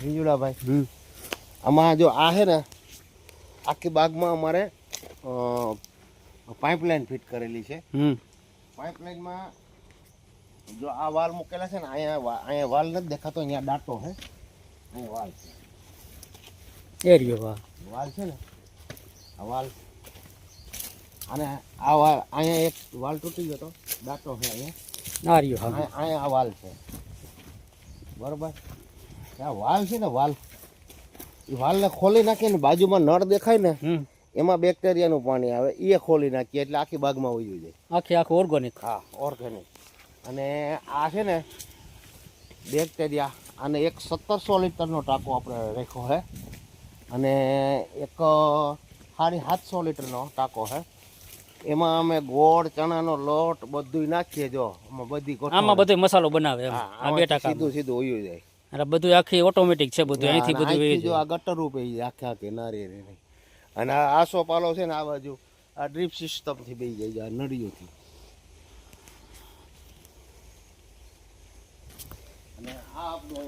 વિજુલાભાઈ આમાં જો આ છે ને આખી બાગમાં અમારે પાઇપલાઇન ફિટ કરેલી છે. પાઇપલાઇનમાં જો આ વાલ મૂકેલા છે ને અહીંયા વાલ નથી દેખાતો, અહીંયા ડાટો છે, અહીંયા વાલ છે, એરિયો વાલ છે ને આ વાલ, અને આ વાલ અહીંયા એક વાલ તૂટી ગયો તો ડાટો છે અહીંયા, અહીંયા આ વાલ છે બરોબર. આ વાલ છે ને વાલ, એ વાલને ખોલી નાખીને બાજુમાં નળ દેખાય ને એમાં બેક્ટેરિયાનું પાણી આવે, એ ખોલી નાખીએ એટલે આખી બાગમાં વહી જાય, આખું ઓર્ગેનિક. હા, ઓર્ગેનિક. અને આ છે ને બેક્ટેરિયા, આને એક 1700 લીટરનો ટાંકો આપણે રાખ્યો છે, અને એક 750 લીટરનો ટાંકો છે. એમાં અમે ગોળ, ચણાનો લોટ બધું નાખીએ. જો આમાં બધો મસાલો બનાવે, સીધું સીધું ઉયું જાય, એટલે બધું આખી ઓટોમેટિક છે, બધું અહીંથી બધું. જો આ ગટર રૂપે આખે આખી નારી, અને આ આસો પાલો છે ને આ બાજુ આ ડ્રીપ સિસ્ટમથી બેસી જાય, આ નળીઓથી. અને આ આપણું